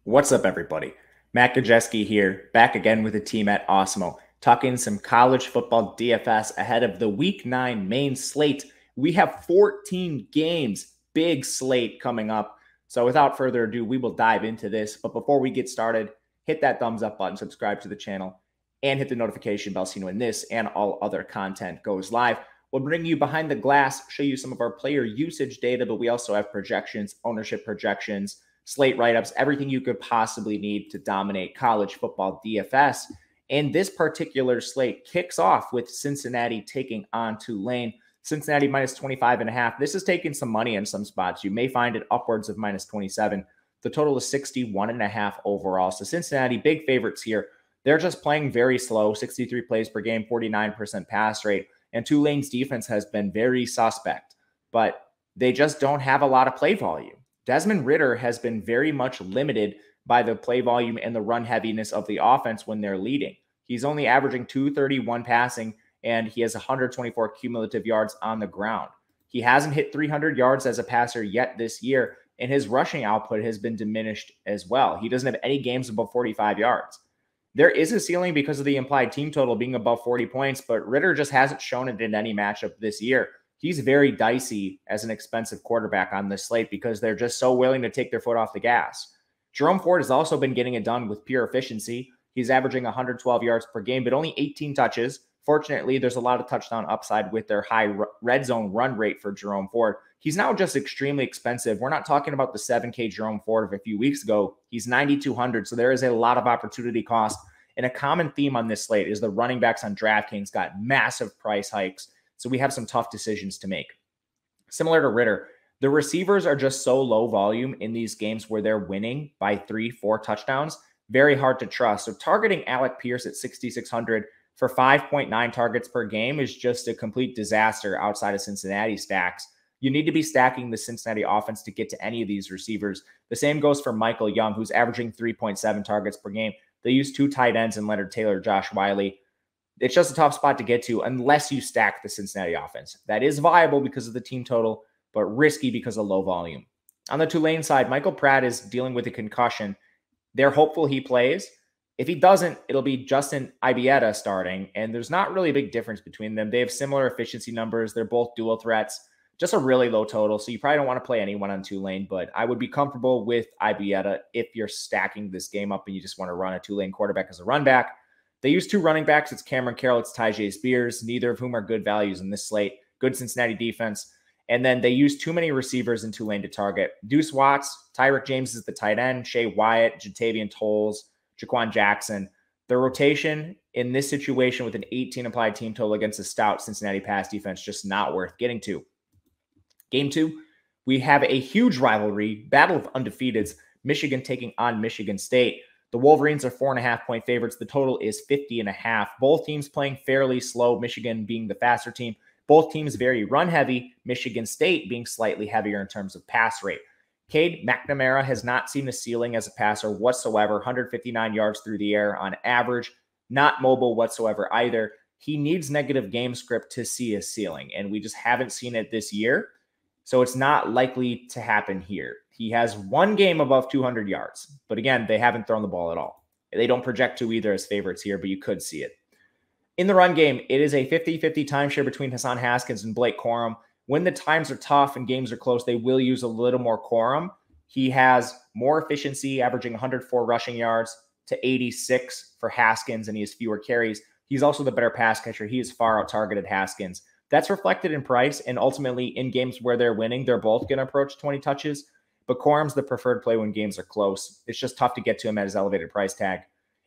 What's up, everybody? Matt Gajeski here, back again with the team at Osmo, talking some college football DFS ahead of the Week 9 main slate. We have 14 games, big slate coming up. So without further ado, we will dive into this. But before we get started, hit that thumbs up button, subscribe to the channel, and hit the notification bell so you know when this and all other content goes live. We'll bring you behind the glass, show you some of our player usage data, but we also have projections, ownership projections, slate write-ups, everything you could possibly need to dominate college football DFS. And this particular slate kicks off with Cincinnati taking on Tulane. Cincinnati minus 25.5. This is taking some money in some spots. You may find it upwards of minus 27. The total is 61.5 overall. So Cincinnati, big favorites here. They're just playing very slow, 63 plays per game, 49% pass rate. And Tulane's defense has been very suspect, but they just don't have a lot of play volume. Desmond Ridder has been very much limited by the play volume and the run heaviness of the offense when they're leading. He's only averaging 231 passing, and he has 124 cumulative yards on the ground. He hasn't hit 300 yards as a passer yet this year, and his rushing output has been diminished as well. He doesn't have any games above 45 yards. There is a ceiling because of the implied team total being above 40 points, but Ridder just hasn't shown it in any matchup this year. He's very dicey as an expensive quarterback on this slate because they're just so willing to take their foot off the gas. Jerome Ford has also been getting it done with pure efficiency. He's averaging 112 yards per game, but only 18 touches. Fortunately, there's a lot of touchdown upside with their high red zone run rate for Jerome Ford. He's now just extremely expensive. We're not talking about the 7K Jerome Ford of a few weeks ago. He's 9,200, so there is a lot of opportunity cost. And a common theme on this slate is the running backs on DraftKings got massive price hikes. So we have some tough decisions to make. Similar to Ridder, the receivers are just so low volume in these games where they're winning by 3-4 touchdowns. Very hard to trust. So targeting Alec Pierce at 6,600 for 5.9 targets per game is just a complete disaster outside of Cincinnati stacks. You need to be stacking the Cincinnati offense to get to any of these receivers. The same goes for Michael Young, who's averaging 3.7 targets per game. They use two tight ends in Leonard Taylor, Josh Wiley. It's just a tough spot to get to unless you stack the Cincinnati offense. That is viable because of the team total, but risky because of low volume. On the Tulane side, Michael Pratt is dealing with a concussion. They're hopeful he plays. If he doesn't, it'll be Justin Ibieta starting, and there's not really a big difference between them. They have similar efficiency numbers. They're both dual threats, just a really low total, so you probably don't want to play anyone on Tulane, but I would be comfortable with Ibieta if you're stacking this game up and you just want to run a Tulane quarterback as a run back. They use two running backs. It's Cameron Carroll, it's Tyjae Spears, neither of whom are good values in this slate. Good Cincinnati defense. And then they use too many receivers in Tulane to target. Deuce Watts, Tyreek James is the tight end, Shea Wyatt, Jatavian Tolles, Jaquan Jackson. The rotation in this situation with an 18 implied team total against a stout Cincinnati pass defense just not worth getting to. Game 2, we have a huge rivalry, battle of undefeateds, Michigan taking on Michigan State. The Wolverines are 4.5-point favorites. The total is 50.5. Both teams playing fairly slow, Michigan being the faster team. Both teams very run heavy, Michigan State being slightly heavier in terms of pass rate. Cade McNamara has not seen the ceiling as a passer whatsoever, 159 yards through the air on average, not mobile whatsoever either. He needs negative game script to see a ceiling, and we just haven't seen it this year. So it's not likely to happen here. He has one game above 200 yards, but again, they haven't thrown the ball at all. They don't project to either as favorites here, but you could see it. In the run game, it is a 50-50 timeshare between Hassan Haskins and Blake Corum. When the times are tough and games are close, they will use a little more Corum. He has more efficiency, averaging 104 rushing yards to 86 for Haskins, and he has fewer carries. He's also the better pass catcher. He is far out-targeted Haskins. That's reflected in price, and ultimately in games where they're winning, they're both going to approach 20 touches. But Corum's the preferred play when games are close. It's just tough to get to him at his elevated price tag.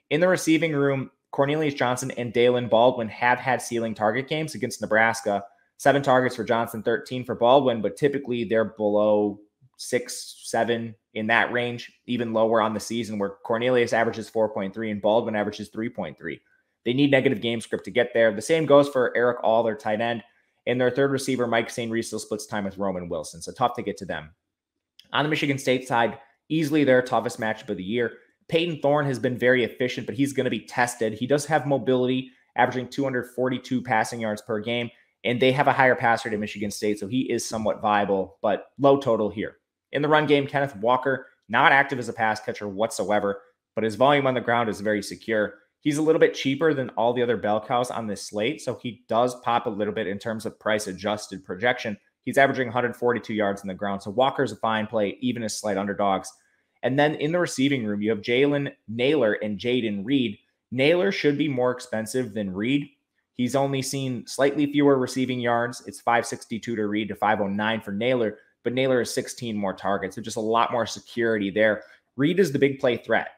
In the receiving room, Cornelius Johnson and Dalen Baldwin have had ceiling target games against Nebraska. 7 targets for Johnson, 13 for Baldwin, but typically they're below 6, 7 in that range, even lower on the season, where Cornelius averages 4.3 and Baldwin averages 3.3. They need negative game script to get there. The same goes for Eric All, their tight end, and their third receiver, Mike St. Reese, still splits time with Roman Wilson, so tough to get to them. On the Michigan State side, easily their toughest matchup of the year. Peyton Thorne has been very efficient, but he's going to be tested. He does have mobility, averaging 242 passing yards per game, and they have a higher pass rate at Michigan State, so he is somewhat viable, but low total here. In the run game, Kenneth Walker, not active as a pass catcher whatsoever, but his volume on the ground is very secure. He's a little bit cheaper than all the other bell cows on this slate, so he does pop a little bit in terms of price-adjusted projection. He's averaging 142 yards on the ground, so Walker's a fine play, even as slight underdogs. And then in the receiving room, you have Jalen Nailor and Jayden Reed. Nailor should be more expensive than Reed. He's only seen slightly fewer receiving yards. It's 562 to Reed to 509 for Nailor, but Nailor has 16 more targets. So just a lot more security there. Reed is the big play threat.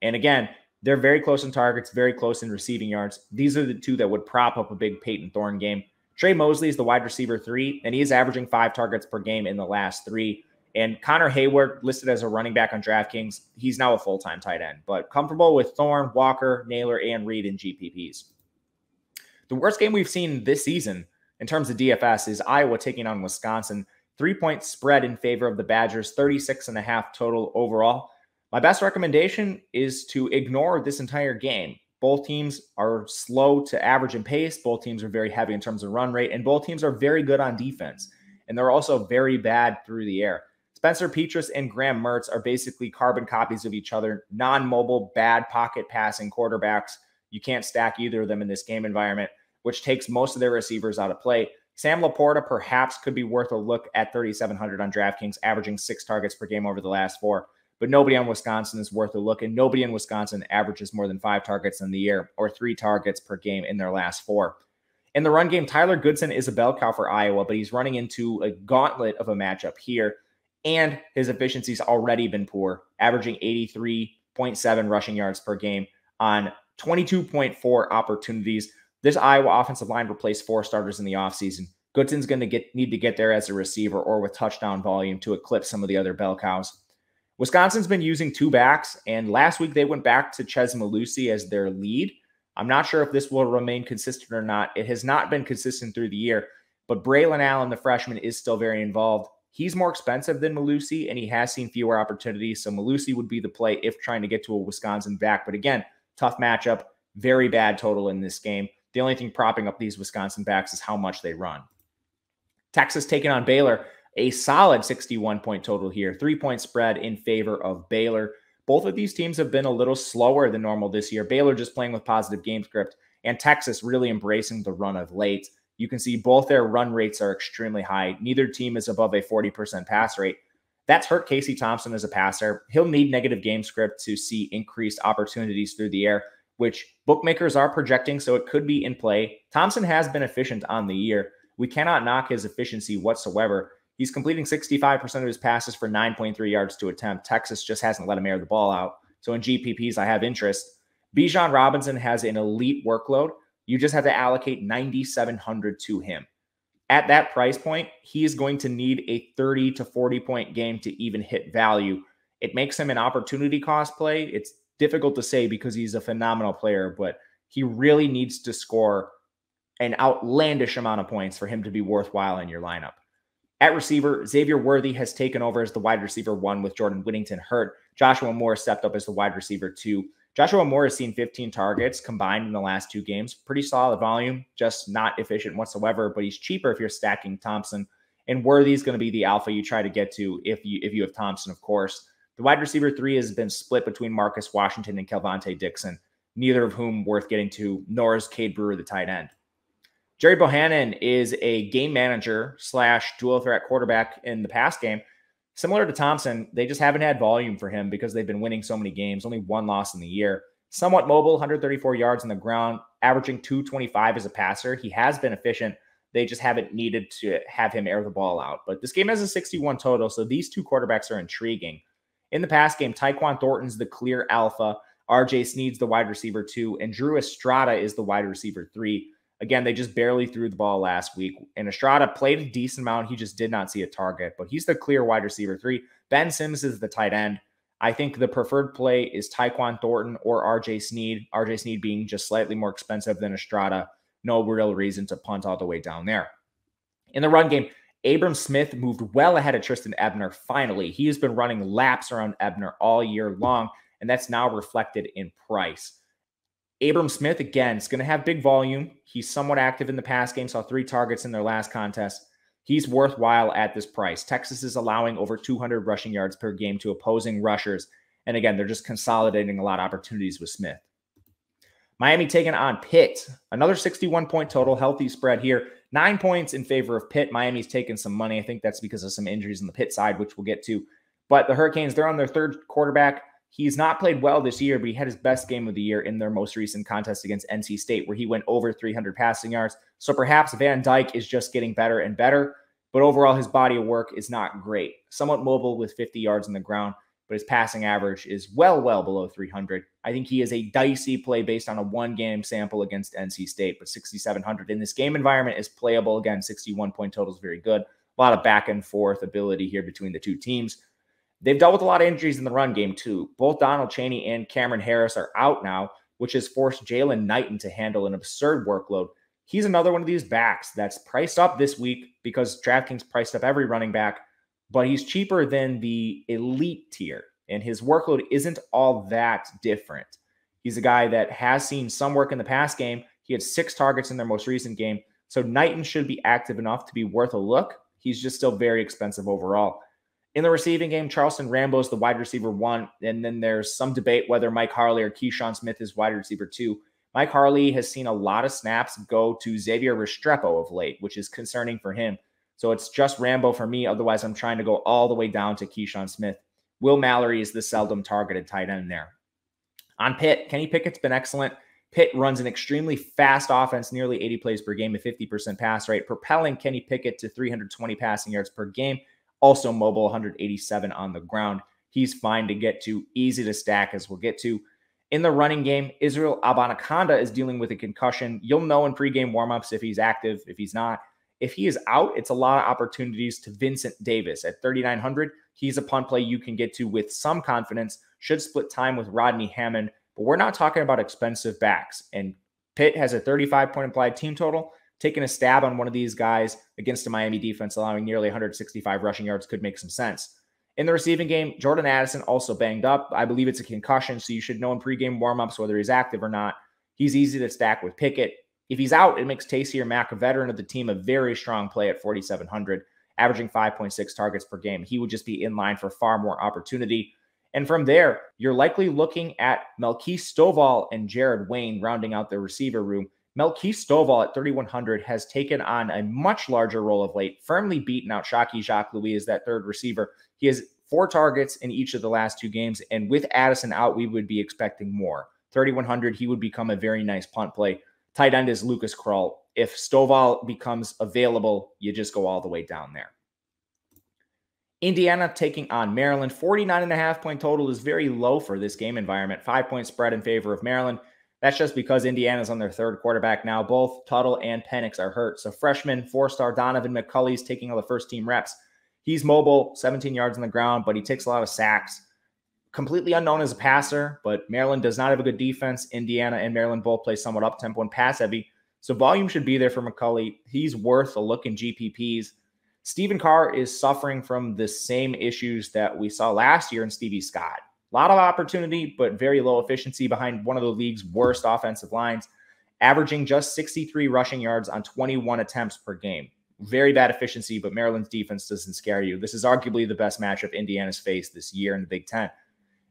And again, they're very close in targets, very close in receiving yards. These are the two that would prop up a big Peyton Thorne game. Trey Mosley is the wide receiver 3, and he is averaging 5 targets per game in the last 3. And Connor Hayward, listed as a running back on DraftKings, he's now a full-time tight end. But comfortable with Thorne, Walker, Nailor, and Reed in GPPs. The worst game we've seen this season in terms of DFS is Iowa taking on Wisconsin. 3-point spread in favor of the Badgers, 36.5 total overall. My best recommendation is to ignore this entire game. Both teams are slow to average in pace. Both teams are very heavy in terms of run rate, and both teams are very good on defense. And they're also very bad through the air. Spencer Petras and Graham Mertz are basically carbon copies of each other, non-mobile, bad pocket passing quarterbacks. You can't stack either of them in this game environment, which takes most of their receivers out of play. Sam Laporta perhaps could be worth a look at 3,700 on DraftKings, averaging 6 targets per game over the last 4. But nobody on Wisconsin is worth a look, and nobody in Wisconsin averages more than 5 targets in the year or 3 targets per game in their last 4. In the run game, Tyler Goodson is a bell cow for Iowa, but he's running into a gauntlet of a matchup here, and his efficiency's already been poor, averaging 83.7 rushing yards per game on 22.4 opportunities. This Iowa offensive line replaced 4 starters in the offseason. Goodson's going to need to get there as a receiver or with touchdown volume to eclipse some of the other bell cows. Wisconsin's been using 2 backs, and last week they went back to Chez Mellusi as their lead. I'm not sure if this will remain consistent or not. It has not been consistent through the year, but Braylon Allen, the freshman, is still very involved. He's more expensive than Mellusi, and he has seen fewer opportunities, so Mellusi would be the play if trying to get to a Wisconsin back. But again, tough matchup, very bad total in this game. The only thing propping up these Wisconsin backs is how much they run. Texas taking on Baylor, a solid 61-point total here, 3-point spread in favor of Baylor. Both of these teams have been a little slower than normal this year. Baylor just playing with positive game script, and Texas really embracing the run of late. You can see both their run rates are extremely high. Neither team is above a 40% pass rate. That's hurt Casey Thompson as a passer. He'll need negative game script to see increased opportunities through the air, which bookmakers are projecting, so it could be in play. Thompson has been efficient on the year. We cannot knock his efficiency whatsoever. He's completing 65% of his passes for 9.3 yards to attempt. Texas just hasn't let him air the ball out. So in GPPs, I have interest. Bijan Robinson has an elite workload. You just have to allocate 9,700 to him. At that price point, he is going to need a 30 to 40-point game to even hit value. It makes him an opportunity cost play. It's difficult to say because he's a phenomenal player, but he really needs to score an outlandish amount of points for him to be worthwhile in your lineup. At receiver, Xavier Worthy has taken over as the wide receiver 1 with Jordan Whittington hurt. Joshua Moore stepped up as the wide receiver 2. Joshua Moore has seen 15 targets combined in the last 2 games. Pretty solid volume, just not efficient whatsoever, but he's cheaper if you're stacking Thompson. And Worthy's going to be the alpha you try to get to if you have Thompson, of course. The wide receiver 3 has been split between Marcus Washington and Kelvontae Dixon, neither of whom worth getting to, nor is Cade Brewer the tight end. Jerry Bohannon is a game manager / dual threat quarterback in the pass game. Similar to Thompson, they just haven't had volume for him because they've been winning so many games, only 1 loss in the year. Somewhat mobile, 134 yards on the ground, averaging 225 as a passer. He has been efficient. They just haven't needed to have him air the ball out. But this game has a 61 total, so these 2 quarterbacks are intriguing. In the pass game, Tyquan Thornton's the clear alpha. RJ Sneed's the wide receiver 2, and Drew Estrada is the wide receiver 3. Again, they just barely threw the ball last week, and Estrada played a decent amount. He just did not see a target, but he's the clear wide receiver 3. Ben Sims is the tight end. I think the preferred play is Tyquan Thornton or RJ Sneed. RJ Sneed being just slightly more expensive than Estrada. No real reason to punt all the way down there. In the run game, Abram Smith moved well ahead of Tristan Ebner finally. He has been running laps around Ebner all year long, and that's now reflected in price. Abram Smith, again, is going to have big volume. He's somewhat active in the pass game, saw 3 targets in their last contest. He's worthwhile at this price. Texas is allowing over 200 rushing yards per game to opposing rushers. And again, they're just consolidating a lot of opportunities with Smith. Miami taking on Pitt. Another 61-point total, healthy spread here. 9 points in favor of Pitt. Miami's taking some money. I think that's because of some injuries on the Pitt side, which we'll get to. But the Hurricanes, they're on their third quarterback. He's not played well this year, but he had his best game of the year in their most recent contest against NC State, where he went over 300 passing yards. So perhaps Van Dyke is just getting better and better, but overall his body of work is not great. Somewhat mobile with 50 yards on the ground, but his passing average is well below 300. I think he is a dicey play based on a one-game sample against NC State, but 6,700 in this game environment is playable. Again, 61-point total is very good. A lot of back and forth ability here between the two teams. They've dealt with a lot of injuries in the run game, too. Both Donald Chaney and Cameron Harris are out now, which has forced Jalen Knighton to handle an absurd workload. He's another one of these backs that's priced up this week because DraftKings priced up every running back, but he's cheaper than the elite tier, and his workload isn't all that different. He's a guy that has seen some work in the past game. He had 6 targets in their most recent game, so Knighton should be active enough to be worth a look. He's just still very expensive overall. In the receiving game, Charleston Rambo is the wide receiver 1, and then there's some debate whether Mike Harley or Keyshawn Smith is wide receiver 2. Mike Harley has seen a lot of snaps go to Xavier Restrepo of late, which is concerning for him. So it's just Rambo for me. Otherwise, I'm trying to go all the way down to Keyshawn Smith. Will Mallory is the seldom targeted tight end there. On Pitt, Kenny Pickett's been excellent. Pitt runs an extremely fast offense, nearly 80 plays per game, a 50% pass rate, propelling Kenny Pickett to 320 passing yards per game. Also mobile, 187 on the ground. He's fine to get to, easy to stack, as we'll get to. In the running game, Israel Abanikanda is dealing with a concussion. You'll know in pregame warmups if he's active, if he's not. If he is out, it's a lot of opportunities to Vincent Davis at 3,900. He's a punt play you can get to with some confidence. Should split time with Rodney Hammond, but we're not talking about expensive backs. And Pitt has a 35-point implied team total. Taking a stab on one of these guys against a Miami defense allowing nearly 165 rushing yards could make some sense. In the receiving game, Jordan Addison also banged up. I believe it's a concussion, so you should know in pregame warmups whether he's active or not. He's easy to stack with Pickett. If he's out, it makes Taysier Mack, a veteran of the team, a very strong play at 4,700, averaging 5.6 targets per game. He would just be in line for far more opportunity. And from there, you're likely looking at Melquise Stovall and Jared Wayne rounding out their receiver room. Melquise Stovall at 3,100 has taken on a much larger role of late, firmly beaten out Shockey Jacques-Louis as that third receiver. He has 4 targets in each of the last 2 games, and with Addison out, we would be expecting more. 3,100, he would become a very nice punt play. Tight end is Lucas Krull. If Stovall becomes available, you just go all the way down there. Indiana taking on Maryland. 49.5-point total is very low for this game environment. 5-point spread in favor of Maryland. That's just because Indiana's on their third quarterback now. Both Tuttle and Penix are hurt. So freshman 4-star Donovan McCulley is taking all the first-team reps. He's mobile, 17 yards on the ground, but he takes a lot of sacks. Completely unknown as a passer, but Maryland does not have a good defense. Indiana and Maryland both play somewhat up-tempo and pass-heavy. So volume should be there for McCulley. He's worth a look in GPPs. Stephen Carr is suffering from the same issues that we saw last year in Stevie Scott. A lot of opportunity, but very low efficiency behind one of the league's worst offensive lines, averaging just 63 rushing yards on 21 attempts per game. Very bad efficiency, but Maryland's defense doesn't scare you. This is arguably the best matchup Indiana's faced this year in the Big Ten.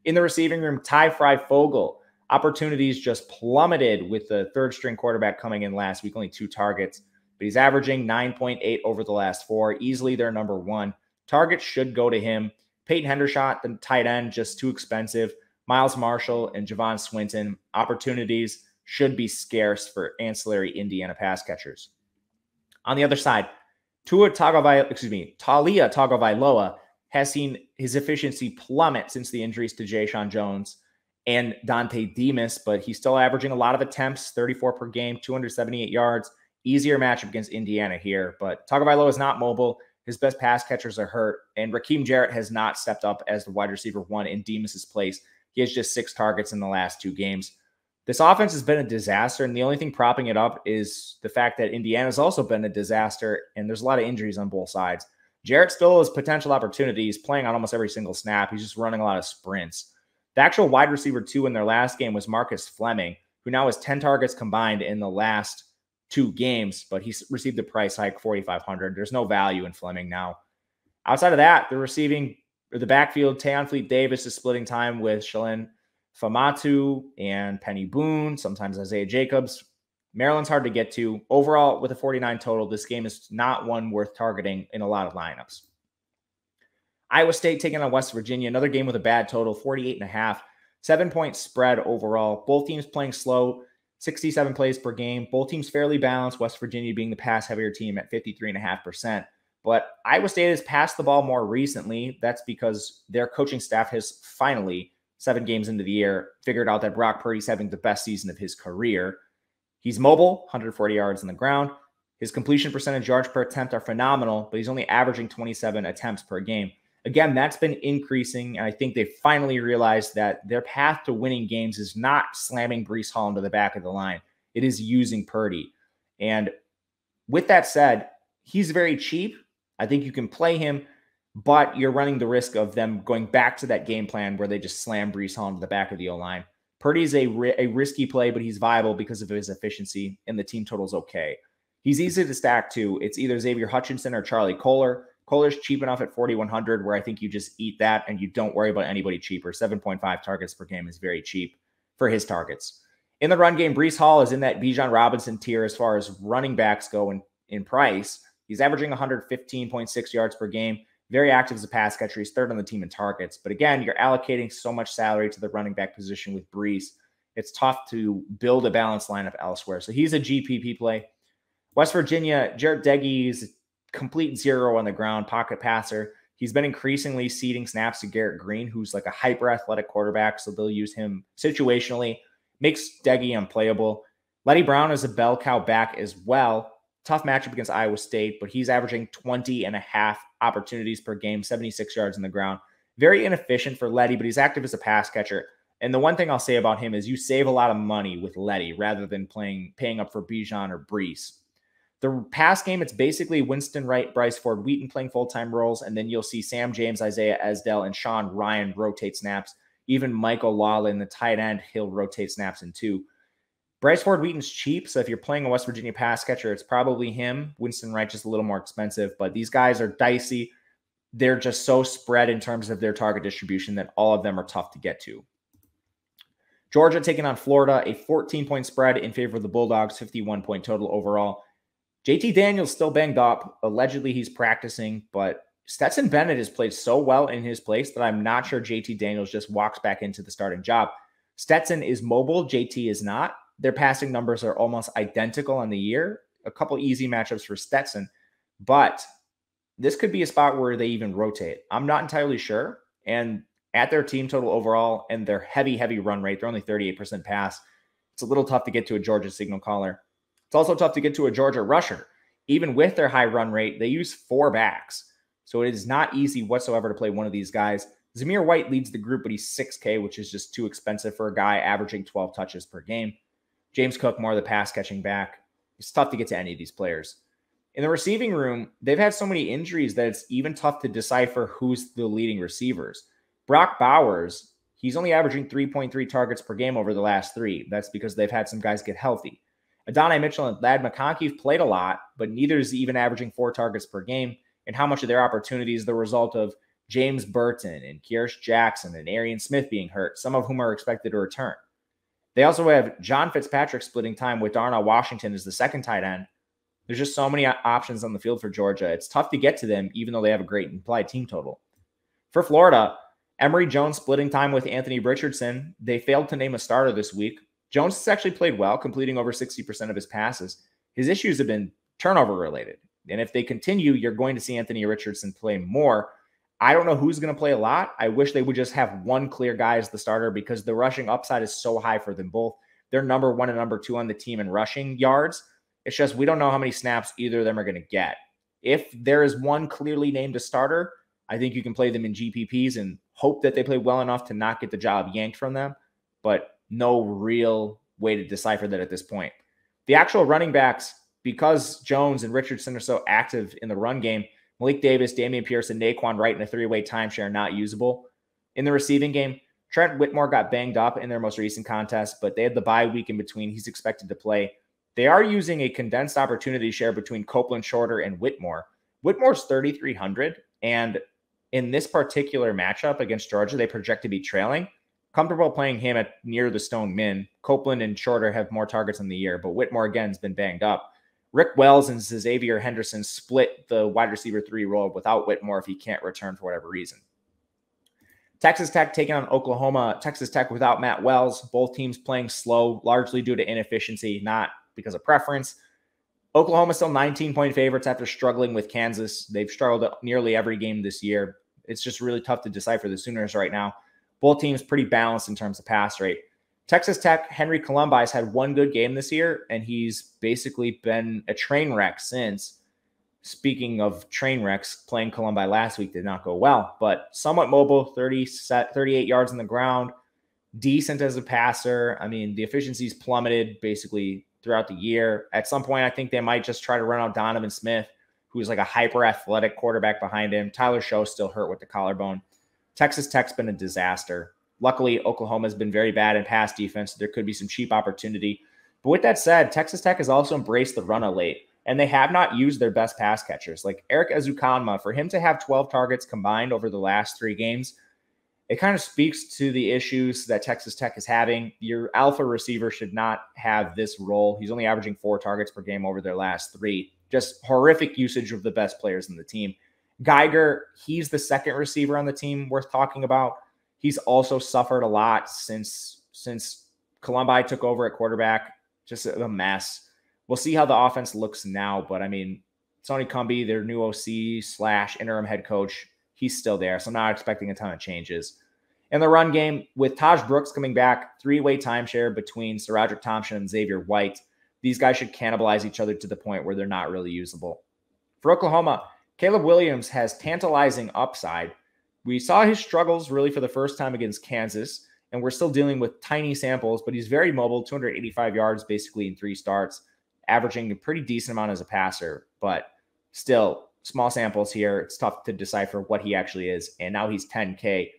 In the receiving room, Ty Fry-Fogel. Opportunities just plummeted with the third-string quarterback coming in last week, only 2 targets. But he's averaging 9.8 over the last 4, easily their number 1. Targets should go to him. Peyton Hendershot, the tight end, just too expensive. Miles Marshall and Javon Swinton, opportunities should be scarce for ancillary Indiana pass catchers. On the other side, Talia Tagovailoa has seen his efficiency plummet since the injuries to Jayshon Jones and Dante Demas, but he's still averaging a lot of attempts, 34 per game, 278 yards. Easier matchup against Indiana here, but Tagovailoa is not mobile. His best pass catchers are hurt, and Raheem Jarrett has not stepped up as the wide receiver 1 in Demas's place. He has just 6 targets in the last 2 games. This offense has been a disaster, and the only thing propping it up is the fact that Indiana's also been a disaster, and there's a lot of injuries on both sides. Jarrett still has potential opportunities, playing on almost every single snap. He's just running a lot of sprints. The actual wide receiver 2 in their last game was Marcus Fleming, who now has 10 targets combined in the last 2 games, but he's received a price hike, 4,500. There's no value in Fleming now. Outside of that, the backfield, Tayon Fleet-Davis is splitting time with Shalin Famatu and Penny Boone, sometimes Isaiah Jacobs. Maryland's hard to get to. Overall, with a 49 total, this game is not one worth targeting in a lot of lineups. Iowa State taking on West Virginia, another game with a bad total, 48.5. 7-point spread overall. Both teams playing slow, 67 plays per game. Both teams fairly balanced, West Virginia being the pass-heavier team at 53.5%. But Iowa State has passed the ball more recently. That's because their coaching staff has finally, 7 games into the year, figured out that Brock Purdy's having the best season of his career. He's mobile, 140 yards on the ground. His completion percentage, yards per attempt are phenomenal, but he's only averaging 27 attempts per game. Again, that's been increasing, and I think they finally realized that their path to winning games is not slamming Breece Hall into the back of the line. It is using Purdy. And with that said, he's very cheap. I think you can play him, but you're running the risk of them going back to that game plan where they just slam Breece Hall into the back of the O-line. Purdy's a risky play, but he's viable because of his efficiency, and the team total's okay. He's easy to stack, too. It's either Xavier Hutchinson or Charlie Kolar. Kolar's cheap enough at 4,100 where I think you just eat that and you don't worry about anybody cheaper. 7.5 targets per game is very cheap for his targets. In the run game, Breece Hall is in that Bijan Robinson tier as far as running backs go in price. He's averaging 115.6 yards per game. Very active as a pass catcher. He's 3rd on the team in targets. But again, you're allocating so much salary to the running back position with Breece. It's tough to build a balanced lineup elsewhere. So he's a GPP play. West Virginia, Jarret Doege is complete zero on the ground, pocket passer. He's been increasingly ceding snaps to Garrett Green, who's like a hyper-athletic quarterback, so they'll use him situationally. Makes Doege unplayable. Letty Brown is a bell cow back as well. Tough matchup against Iowa State, but he's averaging 20.5 opportunities per game, 76 yards on the ground. Very inefficient for Letty, but he's active as a pass catcher. And the one thing I'll say about him is you save a lot of money with Letty rather than paying up for Bijan or Breece. The pass game, it's basically Winston Wright, Bryce Ford Wheaton playing full-time roles, and then you'll see Sam James, Isaiah Esdell, and Sean Ryan rotate snaps. Even Michael Lawlin, the tight end, he'll rotate snaps in too. Bryce Ford Wheaton's cheap, so if you're playing a West Virginia pass catcher, it's probably him. Winston Wright just a little more expensive, but these guys are dicey. They're just so spread in terms of their target distribution that all of them are tough to get to. Georgia taking on Florida, a 14-point spread in favor of the Bulldogs, 51-point total overall. JT Daniels still banged up. Allegedly, he's practicing, but Stetson Bennett has played so well in his place that I'm not sure JT Daniels just walks back into the starting job. Stetson is mobile. JT is not. Their passing numbers are almost identical on the year. A couple easy matchups for Stetson, but this could be a spot where they even rotate. I'm not entirely sure. And at their team total overall and their heavy run rate, they're only 38% pass. It's a little tough to get to a Georgia signal caller. It's also tough to get to a Georgia rusher. Even with their high run rate, they use 4 backs. So it is not easy whatsoever to play one of these guys. Zamir White leads the group, but he's $6K, which is just too expensive for a guy averaging 12 touches per game. James Cook, more the pass-catching back. It's tough to get to any of these players. In the receiving room, they've had so many injuries that it's even tough to decipher who's the leading receivers. Brock Bowers, he's only averaging 3.3 targets per game over the last 3. That's because they've had some guys get healthy. Adonai Mitchell and Ladd McConkey have played a lot, but neither is even averaging 4 targets per game. And how much of their opportunity is the result of James Burton and Kiersh Jackson and Arian Smith being hurt, some of whom are expected to return. They also have John Fitzpatrick splitting time with Darnell Washington as the second tight end. There's just so many options on the field for Georgia. It's tough to get to them, even though they have a great implied team total. For Florida, Emory Jones splitting time with Anthony Richardson. They failed to name a starter this week. Jones has actually played well, completing over 60% of his passes. His issues have been turnover related. And if they continue, you're going to see Anthony Richardson play more. I don't know who's going to play a lot. I wish they would just have one clear guy as the starter because the rushing upside is so high for them both. They're number 1 and number 2 on the team in rushing yards. It's just we don't know how many snaps either of them are going to get. If there is one clearly named a starter, I think you can play them in GPPs and hope that they play well enough to not get the job yanked from them. But no real way to decipher that at this point. The actual running backs, because Jones and Richardson are so active in the run game, Malik Davis, Damian Pierce, and Naquan Wright in a 3-way timeshare are not usable. In the receiving game, Trent Whitmore got banged up in their most recent contest, but they had the bye week in between. He's expected to play. They are using a condensed opportunity share between Copeland, Shorter, and Whitmore. Whitmore's 3,300, and in this particular matchup against Georgia, they project to be trailing. Comfortable playing him at near the stone min. Copeland and Shorter have more targets in the year, but Whitmore, again, has been banged up. Rick Wells and Xavier Henderson split the wide receiver 3 role without Whitmore if he can't return for whatever reason. Texas Tech taking on Oklahoma. Texas Tech without Matt Wells. Both teams playing slow, largely due to inefficiency, not because of preference. Oklahoma still 19-point favorites after struggling with Kansas. They've struggled nearly every game this year. It's just really tough to decipher the Sooners right now. Both teams pretty balanced in terms of pass rate. Texas Tech, Henry Columbi's had one good game this year, and he's basically been a train wreck since. Speaking of train wrecks, playing Columbi last week did not go well, but somewhat mobile, 38 yards on the ground, decent as a passer. I mean, the efficiency's plummeted basically throughout the year. At some point, I think they might just try to run out Donovan Smith, who's like a hyper-athletic quarterback behind him. Tyler Show still hurt with the collarbone. Texas Tech's been a disaster. Luckily, Oklahoma's been very bad in pass defense. There could be some cheap opportunity. But with that said, Texas Tech has also embraced the run of late, and they have not used their best pass catchers. Like Eric Ezukanma, for him to have 12 targets combined over the last 3 games, it kind of speaks to the issues that Texas Tech is having. Your alpha receiver should not have this role. He's only averaging 4 targets per game over their last 3. Just horrific usage of the best players in the team. Geiger, he's the second receiver on the team worth talking about. He's also suffered a lot since Columbi took over at quarterback. Just a mess. We'll see how the offense looks now, but I mean, Sonny Cumbie, their new OC/interim head coach, he's still there, so I'm not expecting a ton of changes. In the run game, with Taj Brooks coming back, 3-way timeshare between SaRodorick Thompson and Xavier White, these guys should cannibalize each other to the point where they're not really usable. For Oklahoma, Caleb Williams has tantalizing upside. We saw his struggles really for the first time against Kansas, and we're still dealing with tiny samples, but he's very mobile, 285 yards basically in 3 starts, averaging a pretty decent amount as a passer, but still small samples here. It's tough to decipher what he actually is, and now he's 10K.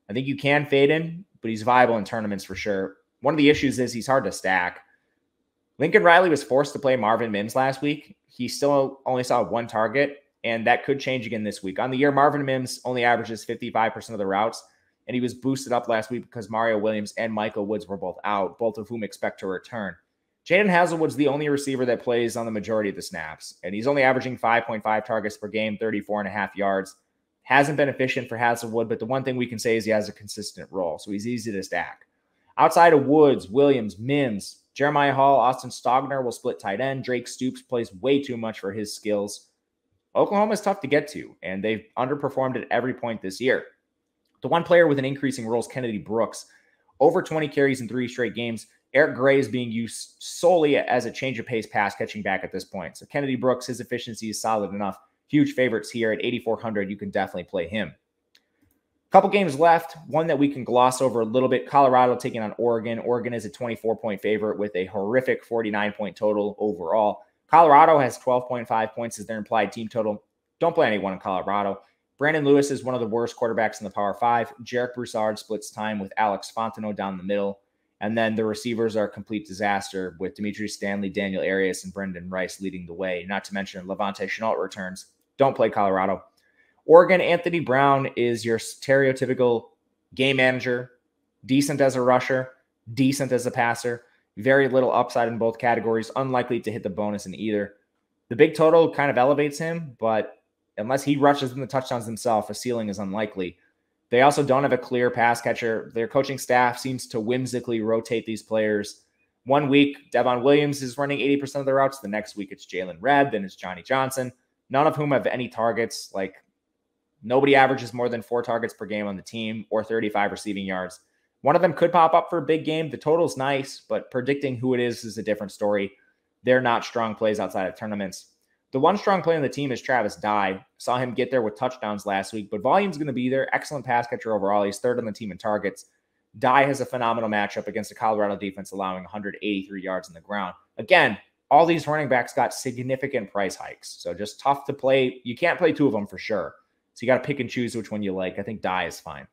I think you can fade him, but he's viable in tournaments for sure. One of the issues is he's hard to stack. Lincoln Riley was forced to play Marvin Mims last week. He still only saw 1 target, and that could change again this week. On the year, Marvin Mims only averages 55% of the routes, and he was boosted up last week because Mario Williams and Michael Woods were both out, both of whom expect to return. Jaden Hazelwood's the only receiver that plays on the majority of the snaps, and he's only averaging 5.5 targets per game, 34.5 yards. Hasn't been efficient for Hazelwood, but the one thing we can say is he has a consistent role, so he's easy to stack. Outside of Woods, Williams, Mims, Jeremiah Hall, Austin Stogner will split tight end. Drake Stoops plays way too much for his skills. Oklahoma is tough to get to, and they've underperformed at every point this year. The one player with an increasing role is Kennedy Brooks. Over 20 carries in 3 straight games. Eric Gray is being used solely as a change of pace pass catching back at this point. So Kennedy Brooks, his efficiency is solid enough. Huge favorites here at 8,400. You can definitely play him. Couple games left. One that we can gloss over a little bit. Colorado taking on Oregon. Oregon is a 24-point favorite with a horrific 49-point total overall. Colorado has 12.5 points as their implied team total. Don't play anyone in Colorado. Brandon Lewis is one of the worst quarterbacks in the Power 5. Jarek Broussard splits time with Alex Fontenot down the middle. And then the receivers are a complete disaster with Demetrius Stanley, Daniel Arias, and Brendan Rice leading the way. Not to mention Levante Chenault returns. Don't play Colorado. Oregon, Anthony Brown is your stereotypical game manager. Decent as a rusher. Decent as a passer. Very little upside in both categories. Unlikely to hit the bonus in either. The big total kind of elevates him, but unless he rushes in the touchdowns himself, a ceiling is unlikely. They also don't have a clear pass catcher. Their coaching staff seems to whimsically rotate these players. One week, Devon Williams is running 80% of the routes. The next week, it's Jalen Redd. Then it's Johnny Johnson. None of whom have any targets. Like, nobody averages more than 4 targets per game on the team or 35 receiving yards. One of them could pop up for a big game. The total's nice, but predicting who it is a different story. They're not strong plays outside of tournaments. The one strong play on the team is Travis Dye. Saw him get there with touchdowns last week, but volume's going to be there. Excellent pass catcher overall. He's 3rd on the team in targets. Dye has a phenomenal matchup against the Colorado defense, allowing 183 yards on the ground. Again, all these running backs got significant price hikes, so just tough to play. You can't play 2 of them for sure, so you got to pick and choose which one you like. I think Dye is fine.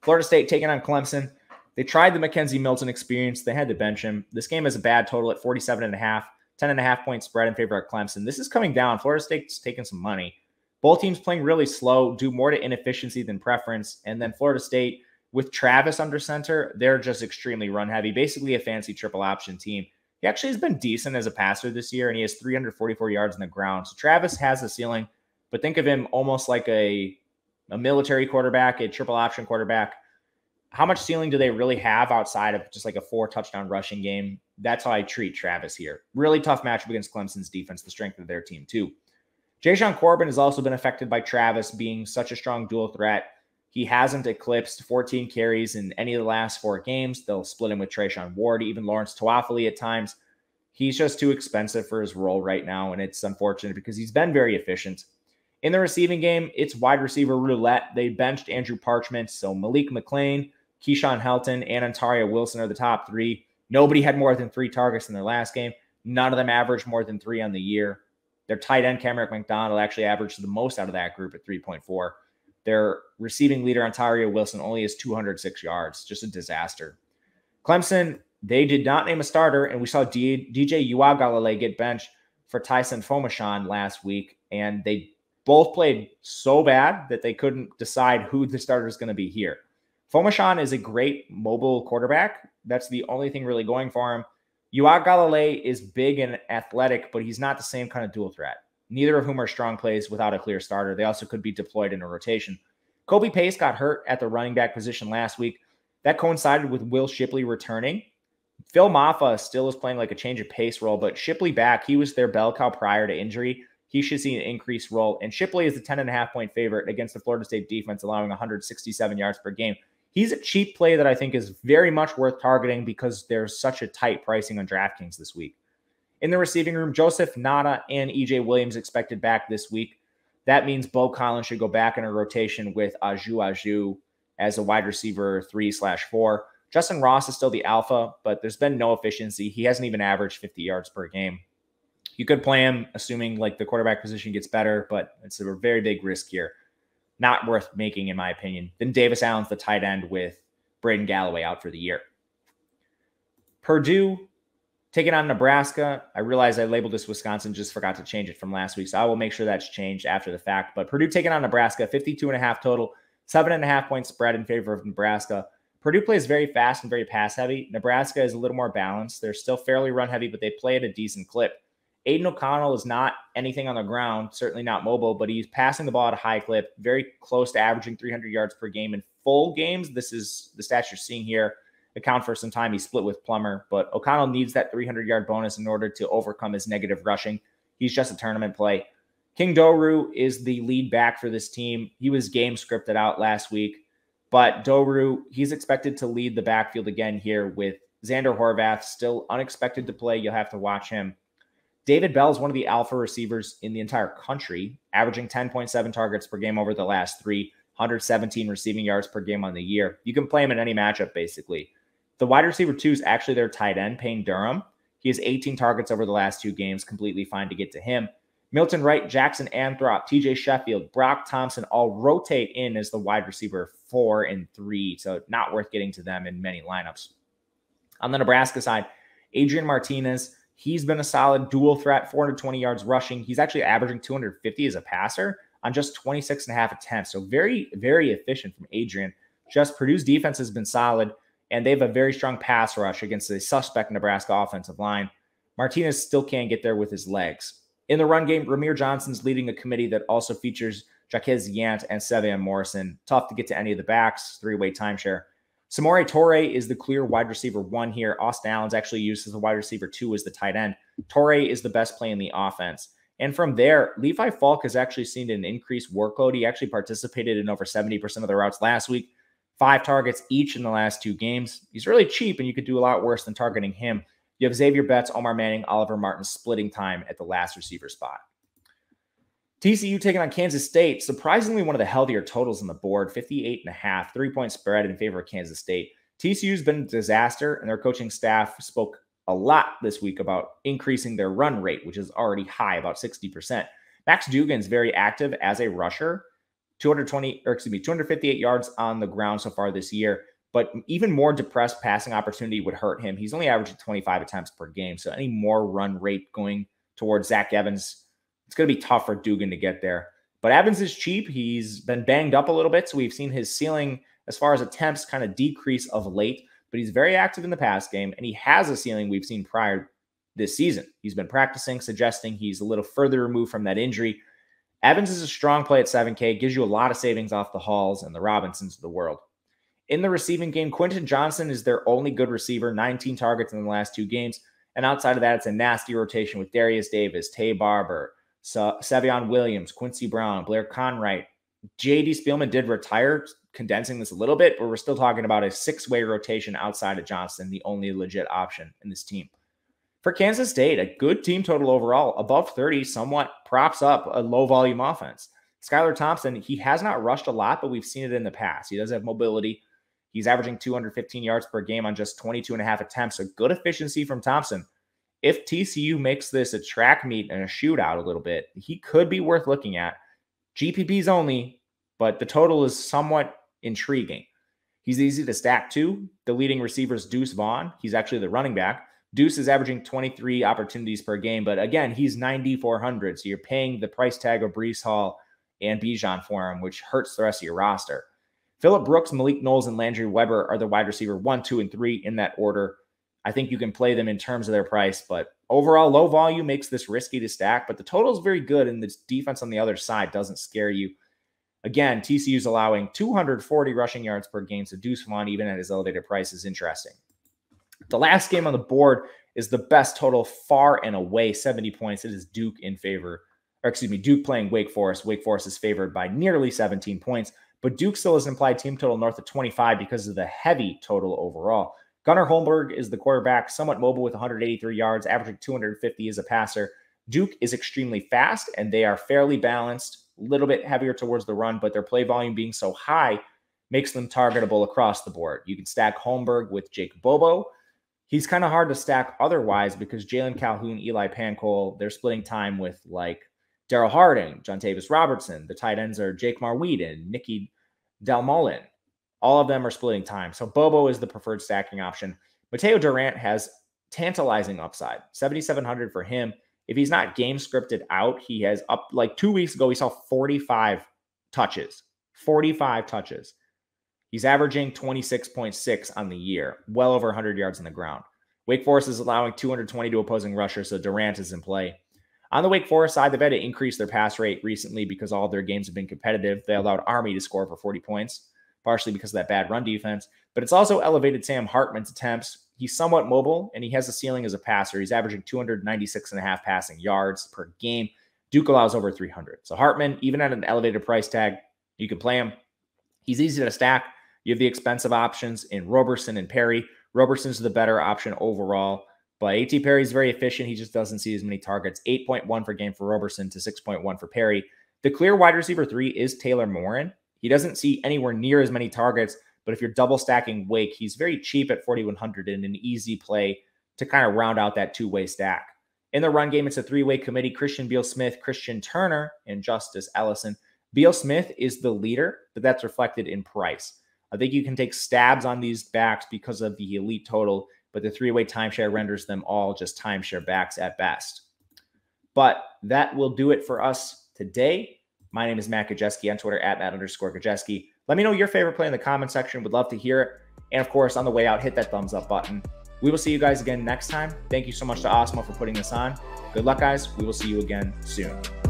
Florida State taking on Clemson. They tried the Mackenzie Milton experience. They had to bench him. This game has a bad total at 47.5, 10.5 point spread in favor of Clemson. This is coming down. Florida State's taking some money. Both teams playing really slow, due more to inefficiency than preference. And then Florida State, with Travis under center, they're just extremely run heavy, basically a fancy triple option team. He actually has been decent as a passer this year, and he has 344 yards on the ground. So Travis has a ceiling, but think of him almost like a military quarterback, a triple option quarterback. How much ceiling do they really have outside of just like a 4-touchdown rushing game? That's how I treat Travis here. Really tough matchup against Clemson's defense, the strength of their team too. Jashaun Corbin has also been affected by Travis being such a strong dual threat. He hasn't eclipsed 14 carries in any of the last 4 games. They'll split him with Treshaun Ward, even Lawrence Toafili at times. He's just too expensive for his role right now, and it's unfortunate because he's been very efficient. In the receiving game, it's wide receiver roulette. They benched Andrew Parchment, so Malik McLean, Keyshawn Helton, and Ontario Wilson are the top 3. Nobody had more than 3 targets in their last game. None of them averaged more than 3 on the year. Their tight end, Camerick McDonald, actually averaged the most out of that group at 3.4. Their receiving leader, Ontario Wilson, only has 206 yards. Just a disaster. Clemson, they did not name a starter, and we saw DJ Uiagalelei get benched for Tyson Fomashawn last week, and they both played so bad that they couldn't decide who the starter is going to be here. Fomashawn is a great mobile quarterback. That's the only thing really going for him. Uiagalelei is big and athletic, but he's not the same kind of dual threat. Neither of whom are strong plays without a clear starter. They also could be deployed in a rotation. Kobe Pace got hurt at the running back position last week. That coincided with Will Shipley returning. Phil Maffa still is playing like a change of pace role, but Shipley back, he was their bell cow prior to injury. He should see an increased role. And Shipley is the 10.5 point favorite against the Florida State defense, allowing 167 yards per game. He's a cheap play that I think is very much worth targeting because there's such a tight pricing on DraftKings this week. In the receiving room, Joseph Nada and EJ Williams expected back this week. That means Bo Collins should go back in a rotation with Aju as a wide receiver 3/4. Justin Ross is still the alpha, but there's been no efficiency. He hasn't even averaged 50 yards per game. You could play him assuming like the quarterback position gets better, but it's a very big risk here. Not worth making, in my opinion. Then Davis Allen's the tight end with Braden Galloway out for the year. Purdue taking on Nebraska. I realize I labeled this Wisconsin, just forgot to change it from last week, so I will make sure that's changed after the fact. But Purdue taking on Nebraska, 52.5 total, 7.5 point spread in favor of Nebraska. Purdue plays very fast and very pass heavy. Nebraska is a little more balanced. They're still fairly run heavy, but they play at a decent clip. Aiden O'Connell is not anything on the ground, certainly not mobile, but he's passing the ball at a high clip, very close to averaging 300 yards per game in full games. This is the stats you're seeing here. Account for some time he split with Plummer, but O'Connell needs that 300-yard bonus in order to overcome his negative rushing. He's just a tournament play. King Doru is the lead back for this team. He was game scripted out last week, but Doru, he's expected to lead the backfield again here with Xander Horvath still unexpected to play. You'll have to watch him. David Bell is one of the alpha receivers in the entire country, averaging 10.7 targets per game over the last 3, 117 receiving yards per game on the year. You can play him in any matchup, basically. The wide receiver 2 is actually their tight end, Payne Durham. He has 18 targets over the last 2 games, completely fine to get to him. Milton Wright, Jackson Anthrop, TJ Sheffield, Brock Thompson all rotate in as the wide receiver 4 and 3, so not worth getting to them in many lineups. On the Nebraska side, Adrian Martinez, he's been a solid dual threat, 420 yards rushing. He's actually averaging 250 as a passer on just 26.5 attempts. So very, very efficient from Adrian. Just Purdue's defense has been solid, and they have a very strong pass rush against a suspect Nebraska offensive line. Martinez still can't get there with his legs. In the run game, Ramir Johnson's leading a committee that also features Jaquez Yant and Sevian Morrison. Tough to get to any of the backs, 3-way timeshare. Samori Torre is the clear wide receiver 1 here. Austin Allen's actually used as a wide receiver 2 as the tight end. Torre is the best play in the offense. And from there, Levi Falk has actually seen an increased workload. He actually participated in over 70% of the routes last week. 5 targets each in the last 2 games. He's really cheap, and you could do a lot worse than targeting him. You have Xavier Betts, Omar Manning, Oliver Martin splitting time at the last receiver spot. TCU taking on Kansas State. Surprisingly, one of the healthier totals on the board, 58.5, 3-point spread in favor of Kansas State. TCU's been a disaster, and their coaching staff spoke a lot this week about increasing their run rate, which is already high, about 60%. Max Duggan's very active as a rusher, 258 yards on the ground so far this year. but even more depressed passing opportunity would hurt him. He's only averaging 25 attempts per game, so any more run rate going towards Zach Evans, it's going to be tough for Dugan to get there. But Evans is cheap. He's been banged up a little bit, so we've seen his ceiling as far as attempts kind of decrease of late, but he's very active in the pass game, and he has a ceiling we've seen prior this season. He's been practicing, suggesting he's a little further removed from that injury. Evans is a strong play at 7K, gives you a lot of savings off the Halls and the Robinsons of the world. In the receiving game, Quentin Johnson is their only good receiver, 19 targets in the last 2 games. And outside of that, it's a nasty rotation with Darius Davis, Tay Barber, Savion Williams, Quincy Brown, Blair Conwright. J.D. Spielman did retire, condensing this a little bit, but we're still talking about a 6-way rotation outside of Johnson, the only legit option in this team. For Kansas State, a good team total overall, above 30, somewhat props up a low-volume offense. Skylar Thompson, he has not rushed a lot, but we've seen it in the past. He does have mobility. He's averaging 215 yards per game on just 22.5 attempts, so good efficiency from Thompson. If TCU makes this a track meet and a shootout a little bit, he could be worth looking at. GPPs only, but the total is somewhat intriguing. He's easy to stack too. The leading receiver is Deuce Vaughn. He's actually the running back. Deuce is averaging 23 opportunities per game, but again, he's 9,400, so you're paying the price tag of Breece Hall and Bijan for him, which hurts the rest of your roster. Phillip Brooks, Malik Knowles, and Landry Weber are the wide receiver 1, 2, and 3 in that order. I think you can play them in terms of their price, but overall, low volume makes this risky to stack, but the total is very good, and the defense on the other side doesn't scare you. Again, TCU's allowing 240 rushing yards per game, so Deuce Vaughn, even at his elevated price, is interesting. The last game on the board is the best total far and away, 70 points. It is Duke Duke playing Wake Forest. Wake Forest is favored by nearly 17 points. But Duke still has an implied team total north of 25 because of the heavy total overall. Gunnar Holmberg is the quarterback, somewhat mobile with 183 yards, averaging 250 as a passer. Duke is extremely fast, and they are fairly balanced, a little bit heavier towards the run, but their play volume being so high makes them targetable across the board. You can stack Holmberg with Jake Bobo. He's kind of hard to stack otherwise because Jalen Calhoun, Eli Pancol, they're splitting time with like Darrell Harding, John Tavis Robertson. The tight ends are Jake Marweed and Nicky Dalmolin. All of them are splitting time. So Bobo is the preferred stacking option. Mateo Durant has tantalizing upside, 7,700 for him. If he's not game scripted out, he has up like 2 weeks ago, he saw 45 touches, 45 touches. He's averaging 26.6 on the year, well over 100 yards on the ground. Wake Forest is allowing 220 to opposing rushers, so Durant is in play. On the Wake Forest side, they've had to increase their pass rate recently because all of their games have been competitive. They allowed Army to score for 40 points, partially because of that bad run defense. But it's also elevated Sam Hartman's attempts. He's somewhat mobile, and he has a ceiling as a passer. He's averaging 296.5 passing yards per game. Duke allows over 300. So Hartman, even at an elevated price tag, you can play him. He's easy to stack. You have the expensive options in Roberson and Perry. Roberson's the better option overall. But A.T. Perry's very efficient. He just doesn't see as many targets. 8.1 per game for Roberson to 6.1 for Perry. The clear wide receiver 3 is Taylor Morin. He doesn't see anywhere near as many targets, but if you're double stacking Wake, he's very cheap at 4,100 and an easy play to kind of round out that 2-way stack. In the run game, it's a 3-way committee. Christian Beal-Smith, Christian Turner, and Justice Ellison. Beal-Smith is the leader, but that's reflected in price. I think you can take stabs on these backs because of the elite total, but the 3-way timeshare renders them all just timeshare backs at best. But that will do it for us today. My name is Matt Gajewski on Twitter at Matt_Gajewski. Let me know your favorite play in the comment section. Would love to hear it. And of course, on the way out, hit that thumbs up button. We will see you guys again next time. Thank you so much to Osmo for putting this on. Good luck, guys. We will see you again soon.